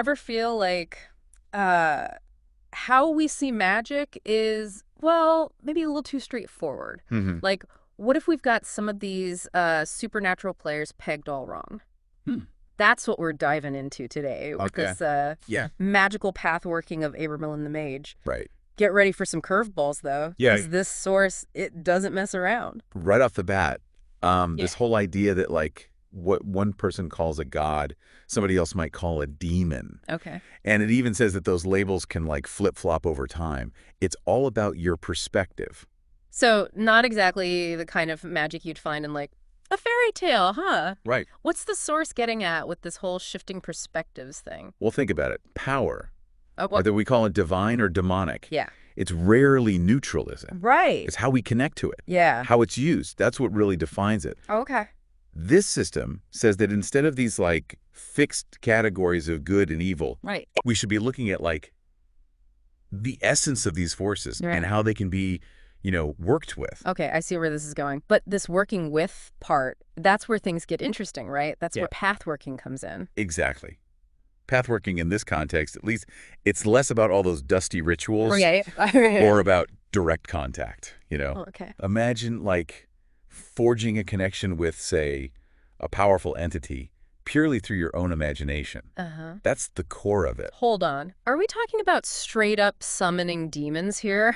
ever feel like uh, how we see magic is, well, maybe a little too straightforward? Hmm. Like, what if we've got some of these supernatural players pegged all wrong? Hmm. That's what we're diving into today with Okay. this Yeah. magical pathworking of Abramalin the Mage. Right. Get ready for some curveballs, though, Yeah. because this source, it doesn't mess around. Right off the bat, Yeah. this whole idea that like what one person calls a god, somebody else might call a demon. Okay. And it even says that those labels can like flip-flop over time. It's all about your perspective. So not exactly the kind of magic you'd find in, like, a fairy tale, huh? Right. What's the source getting at with this whole shifting perspectives thing? Well, think about it. Power, Oh, whether we call it divine or demonic, yeah. it's rarely neutral, is it? Right. It's how we connect to it, Yeah. how it's used. That's what really defines it. Okay. This system says that instead of these like fixed categories of good and evil, Right. we should be looking at like the essence of these forces Right. and how they can be, worked with. Okay, I see where this is going. But this working with part, that's where things get interesting, right? That's Yeah. where pathworking comes in. Exactly. Pathworking in this context, at least, it's less about all those dusty rituals Okay. or about direct contact, Oh, okay. Imagine like forging a connection with, say, a powerful entity purely through your own imagination. Uh-huh. That's the core of it. Hold on. Are we talking about straight up summoning demons here?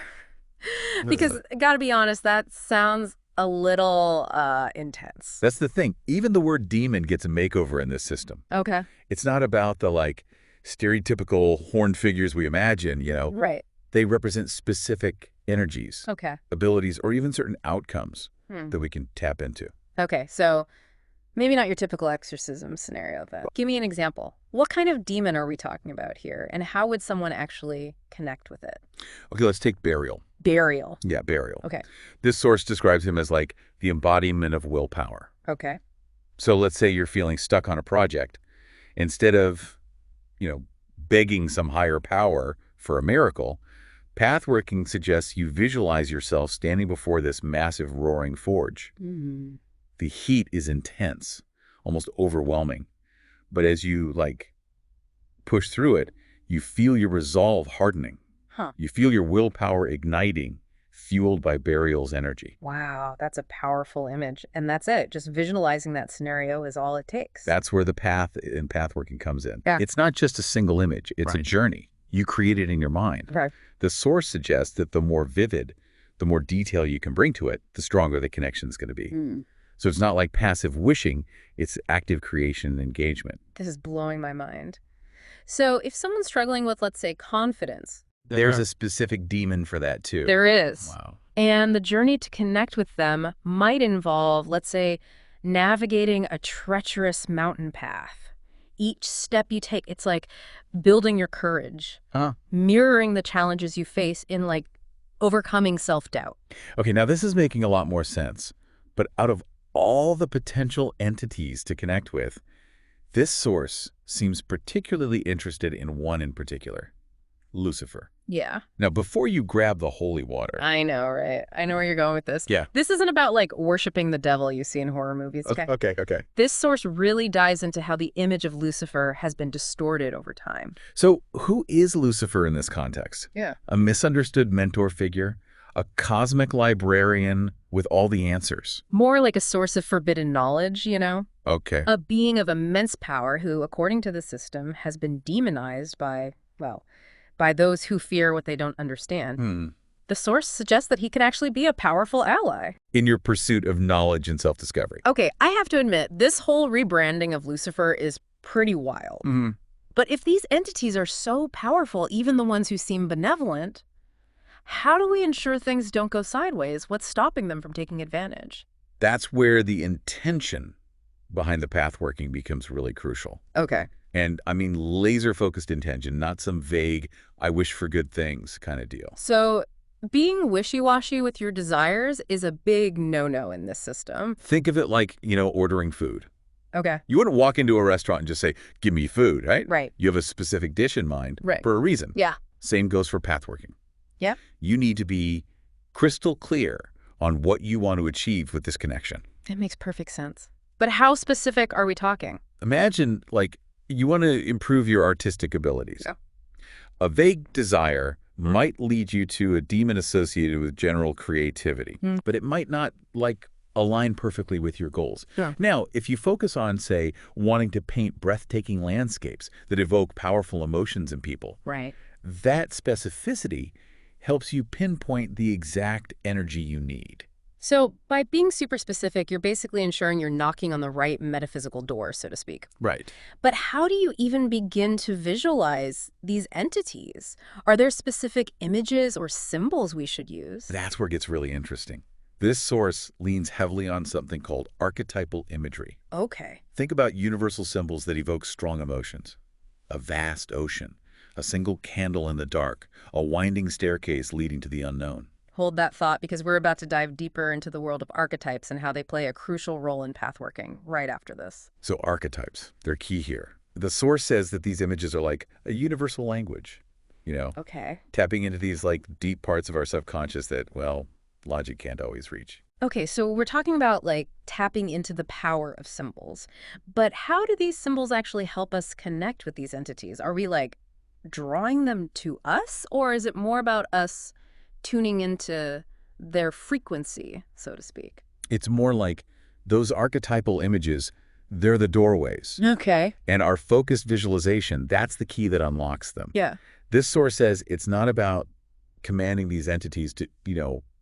Because, gotta be honest, that sounds a little intense. That's the thing. Even the word demon gets a makeover in this system. Okay. It's not about the like stereotypical horned figures we imagine, Right. They represent specific energies, Okay. abilities, or even certain outcomes Hmm. that we can tap into. Okay, so maybe not your typical exorcism scenario then. Give me an example. What kind of demon are we talking about here, and how would someone actually connect with it? Okay, let's take Burial. Burial. Yeah, Burial. Okay. This source describes him as like the embodiment of willpower. Okay. So let's say you're feeling stuck on a project. Instead of, begging some higher power for a miracle, pathworking suggests you visualize yourself standing before this massive roaring forge. Mm. The heat is intense, almost overwhelming. But as you, push through it, you feel your resolve hardening. Huh. You feel your willpower igniting, fueled by Burial's energy. Wow, that's a powerful image. And that's it. Just visualizing that scenario is all it takes. That's where the path in pathworking comes in. Yeah. It's not just a single image. It's a Right. journey. You create it in your mind. Right. The source suggests that the more vivid, the more detail you can bring to it, the stronger the connection is going to be. Mm. So it's not like passive wishing, it's active creation and engagement. This is blowing my mind. So if someone's struggling with, let's say, confidence, There's a specific demon for that too. there is. Wow. And the journey to connect with them might involve, let's say, navigating a treacherous mountain path. Each step you take, it's like building your courage, Huh. mirroring the challenges you face in, like, overcoming self-doubt. Okay, now this is making a lot more sense. But out of all the potential entities to connect with, this source seems particularly interested in one in particular, Lucifer. Yeah, Now, before you grab the holy water. I know, right? I know where you're going with this. Yeah. This isn't about, like, worshiping the devil you see in horror movies, okay? Okay. This source really dives into how the image of Lucifer has been distorted over time. So who is Lucifer in this context? Yeah. A misunderstood mentor figure? A cosmic librarian with all the answers? More like a source of forbidden knowledge, you know? Okay. A being of immense power who, according to the system, has been demonized by, well, by those who fear what they don't understand. The source suggests that he can actually be a powerful ally. In your pursuit of knowledge and self-discovery. Okay, I have to admit, this whole rebranding of Lucifer is pretty wild. But if these entities are so powerful, even the ones who seem benevolent, how do we ensure things don't go sideways? What's stopping them from taking advantage? That's where the intention behind the pathworking becomes really crucial. Okay. And I mean laser-focused intention, not some vague, I wish for good things kind of deal. So being wishy-washy with your desires is a big no-no in this system. Think of it like, ordering food. Okay. You wouldn't walk into a restaurant and just say, give me food, right? Right. You have a specific dish in mind Right. for a reason. Yeah. Same goes for pathworking. Yep. You need to be crystal clear on what you want to achieve with this connection. It makes perfect sense. But how specific are we talking? Imagine, You want to improve your artistic abilities. Yeah. A vague desire might lead you to a demon associated with general creativity, but it might not, align perfectly with your goals. Yeah. Now, if you focus on, say, wanting to paint breathtaking landscapes that evoke powerful emotions in people, Right. that specificity helps you pinpoint the exact energy you need. So by being super specific, you're basically ensuring you're knocking on the right metaphysical door, so to speak. Right. But how do you even begin to visualize these entities? Are there specific images or symbols we should use? That's where it gets really interesting. This source leans heavily on something called archetypal imagery. Okay. Think about universal symbols that evoke strong emotions. A vast ocean, a single candle in the dark, a winding staircase leading to the unknown. Hold that thought, because we're about to dive deeper into the world of archetypes and how they play a crucial role in pathworking right after this. So archetypes, they're key here. The source says that these images are like a universal language, Okay. tapping into these deep parts of our subconscious that, well, logic can't always reach. Okay, so we're talking about tapping into the power of symbols. But how do these symbols actually help us connect with these entities? Are we drawing them to us, or is it more about us tuning into their frequency, so to speak? It's more like those archetypal images, they're the doorways. Okay. And our focused visualization, that's the key that unlocks them. Yeah. This source says it's not about commanding these entities to,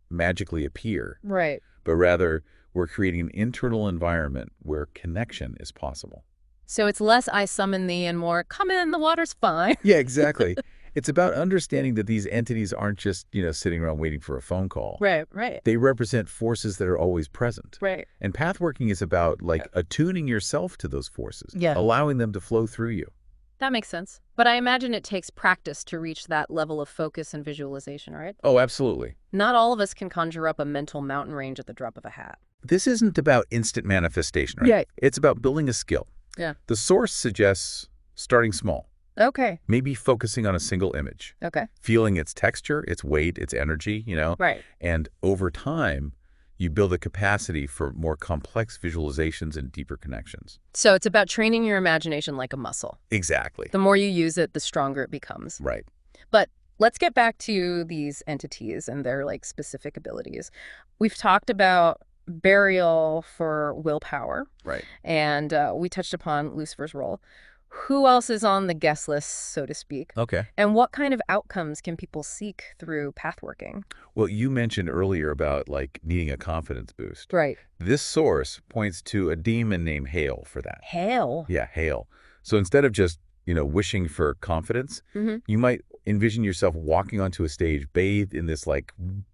magically appear, Right. but rather we're creating an internal environment where connection is possible. So it's less I summon thee and more come in, the water's fine. Yeah, exactly. It's about understanding that these entities aren't just, sitting around waiting for a phone call. Right, right. They represent forces that are always present. Right. And pathworking is about, attuning yourself to those forces, Yeah. allowing them to flow through you. That makes sense. But I imagine it takes practice to reach that level of focus and visualization, right? Oh, absolutely. Not all of us can conjure up a mental mountain range at the drop of a hat. This isn't about instant manifestation, right? Yeah. It's about building a skill. Yeah. The source suggests starting small, Okay. maybe focusing on a single image, Okay. feeling its texture, its weight, its energy, Right. And over time, you build a capacity for more complex visualizations and deeper connections. So it's about training your imagination like a muscle. Exactly. The more you use it, the stronger it becomes. Right. But let's get back to these entities and their specific abilities. We've talked about burial for willpower. Right. And we touched upon Lucifer's role. Who else is on the guest list, so to speak? Okay. And what kind of outcomes can people seek through pathworking? Well, you mentioned earlier about needing a confidence boost. Right. This source points to a demon named Hail for that. Hail. Yeah, Hail. So instead of just, wishing for confidence, you might envision yourself walking onto a stage bathed in this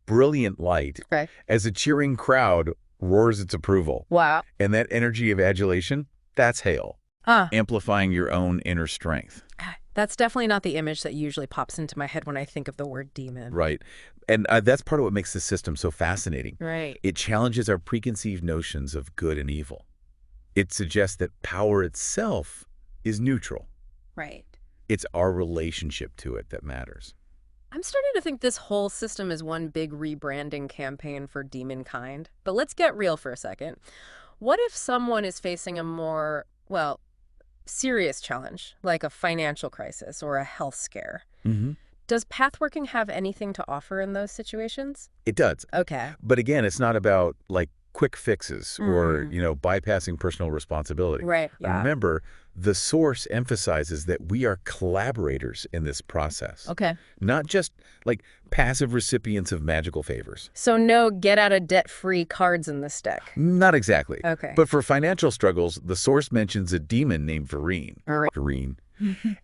brilliant light Right. as a cheering crowd roars its approval. Wow. And that energy of adulation, that's Hail. Amplifying your own inner strength. That's definitely not the image that usually pops into my head when I think of the word demon. Right. And that's part of what makes this system so fascinating. Right. It challenges our preconceived notions of good and evil. It suggests that power itself is neutral. Right. It's our relationship to it that matters. I'm starting to think this whole system is one big rebranding campaign for demon kind. But let's get real for a second. What if someone is facing a more, serious challenge, like a financial crisis or a health scare? Does pathworking have anything to offer in those situations? It does. Okay. But again, it's not about quick fixes or, bypassing personal responsibility. Right. Yeah. Remember, the source emphasizes that we are collaborators in this process. Okay. Not just passive recipients of magical favors. So no get out of debt free cards in this deck. Not exactly. Okay. But for financial struggles, the source mentions a demon named Vareen. All right. Vareen.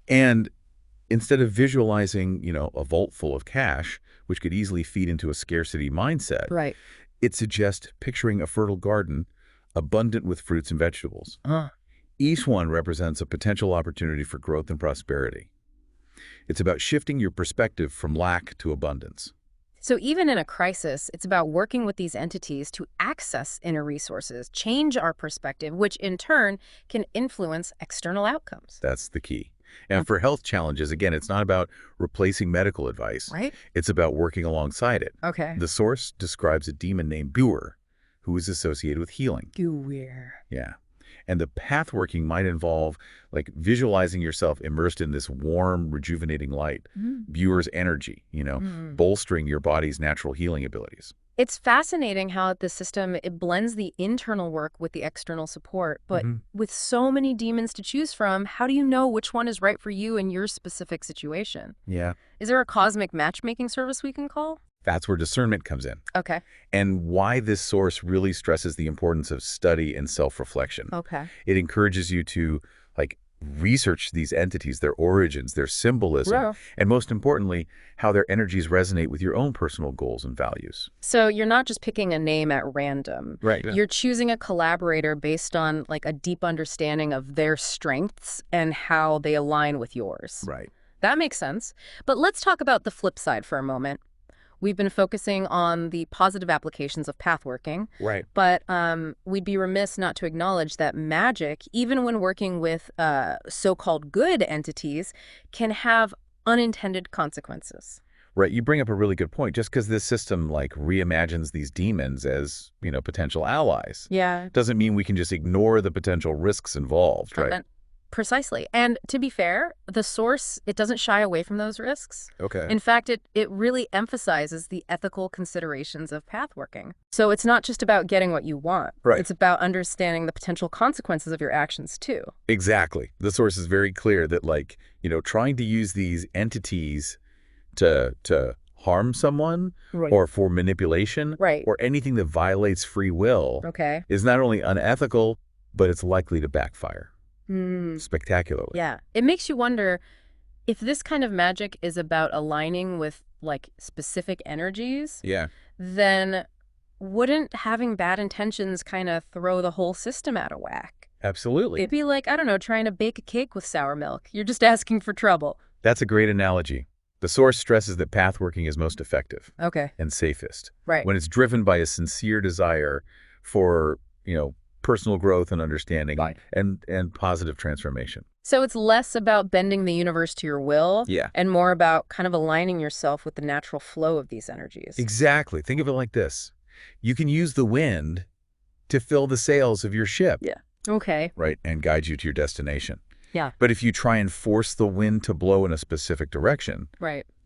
And instead of visualizing, a vault full of cash, which could easily feed into a scarcity mindset, Right. it suggests picturing a fertile garden abundant with fruits and vegetables. Each one represents a potential opportunity for growth and prosperity. It's about shifting your perspective from lack to abundance. So even in a crisis, it's about working with these entities to access inner resources, change our perspective, which in turn can influence external outcomes. That's the key. And for health challenges, again, it's not about replacing medical advice. Right? It's about working alongside it. Okay. The source describes a demon named Buer, who is associated with healing. Weird. Yeah. And the pathworking might involve like visualizing yourself immersed in this warm, rejuvenating light, viewer's energy, bolstering your body's natural healing abilities. It's fascinating how the system, it blends the internal work with the external support, but with so many demons to choose from, how do you know which one is right for you in your specific situation? Yeah. Is there a cosmic matchmaking service we can call? That's where discernment comes in. Okay. And why this source really stresses the importance of study and self-reflection. Okay. It encourages you to research these entities, their origins, their symbolism, and most importantly, how their energies resonate with your own personal goals and values. So you're not just picking a name at random. Right. You're choosing a collaborator based on a deep understanding of their strengths and how they align with yours. Right. That makes sense. But let's talk about the flip side for a moment. We've been focusing on the positive applications of pathworking. Right. But we'd be remiss not to acknowledge that magic, even when working with so-called good entities, can have unintended consequences. Right. You bring up a really good point. Just because this system reimagines these demons as, potential allies. Yeah. Doesn't mean we can just ignore the potential risks involved, right? Precisely. And to be fair, the source, it doesn't shy away from those risks. Okay. In fact, it really emphasizes the ethical considerations of pathworking. So it's not just about getting what you want. Right. It's about understanding the potential consequences of your actions, too. Exactly. The source is very clear that, trying to use these entities to harm someone or for manipulation or anything that violates free will is not only unethical, but it's likely to backfire. Spectacularly. Yeah. It makes you wonder if this kind of magic is about aligning with specific energies. Yeah. Then wouldn't having bad intentions kind of throw the whole system out of whack? Absolutely. It'd be like, I don't know, trying to bake a cake with sour milk. You're just asking for trouble. That's a great analogy. The source stresses that pathworking is most effective and safest when it's driven by a sincere desire for, personal growth and understanding and positive transformation. So it's less about bending the universe to your will and more about kind of aligning yourself with the natural flow of these energies. Exactly. Think of it like this. You can use the wind to fill the sails of your ship. Yeah. Okay. Right, and guide you to your destination. Yeah. But if you try and force the wind to blow in a specific direction,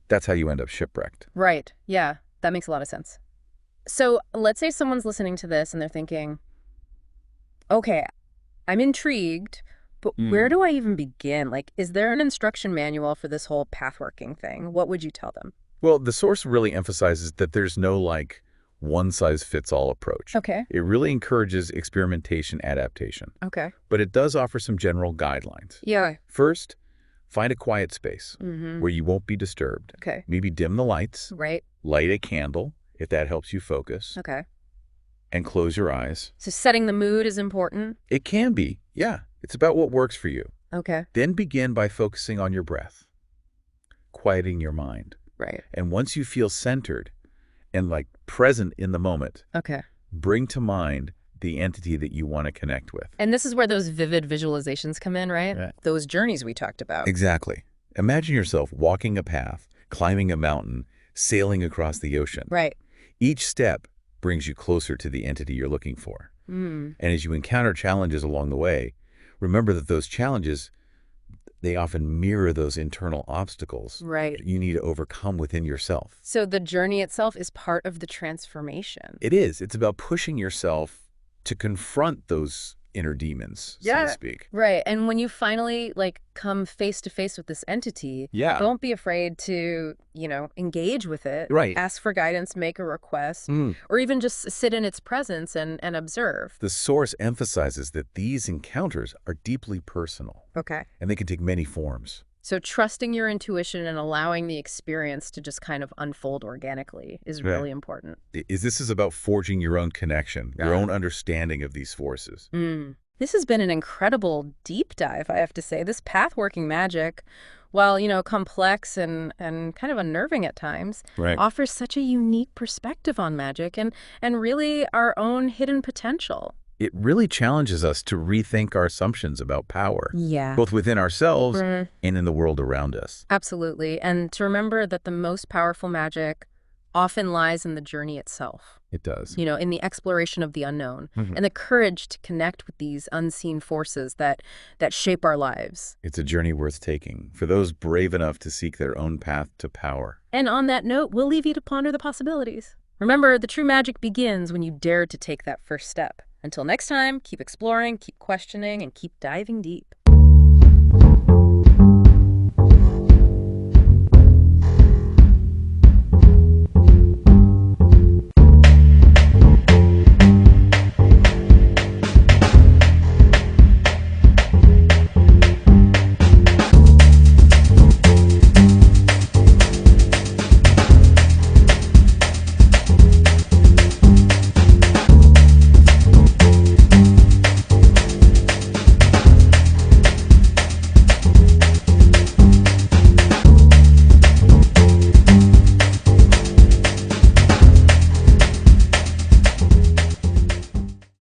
that's how you end up shipwrecked. Right. Yeah. That makes a lot of sense. So let's say someone's listening to this and they're thinking, okay, I'm intrigued, but where do I even begin? Is there an instruction manual for this whole pathworking thing? What would you tell them? Well, the source really emphasizes that there's no one-size-fits-all approach. Okay. It really encourages experimentation, adaptation. Okay. But it does offer some general guidelines. Yeah. First, find a quiet space where you won't be disturbed. Okay. Maybe dim the lights. Right. Light a candle, if that helps you focus. Okay. And close your eyes. So setting the mood is important? It can be, yeah. It's about what works for you. Okay. Then begin by focusing on your breath, quieting your mind. Right. And once you feel centered and present in the moment, bring to mind the entity that you want to connect with. And this is where those vivid visualizations come in, right? Those journeys we talked about. Exactly. Imagine yourself walking a path, climbing a mountain, sailing across the ocean. Right. Each step brings you closer to the entity you're looking for. And as you encounter challenges along the way, remember that those challenges, they often mirror those internal obstacles you need to overcome within yourself. So the journey itself is part of the transformation. It is. It's about pushing yourself to confront those inner demons, so to speak. Right. And when you finally come face to face with this entity, don't be afraid to, engage with it. Right. Ask for guidance, make a request, or even just sit in its presence and observe. The source emphasizes that these encounters are deeply personal. Okay. And they can take many forms. So trusting your intuition and allowing the experience to just kind of unfold organically is really important. This is about forging your own connection, your own understanding of these forces. This has been an incredible deep dive, I have to say. This pathworking magic, while, complex and kind of unnerving at times, offers such a unique perspective on magic and really our own hidden potential. It really challenges us to rethink our assumptions about power, both within ourselves and in the world around us. Absolutely. And to remember that the most powerful magic often lies in the journey itself. It does. In the exploration of the unknown, and the courage to connect with these unseen forces that shape our lives. It's a journey worth taking for those brave enough to seek their own path to power. And on that note, we'll leave you to ponder the possibilities. Remember, the true magic begins when you dare to take that first step. Until next time, keep exploring, keep questioning, and keep diving deep.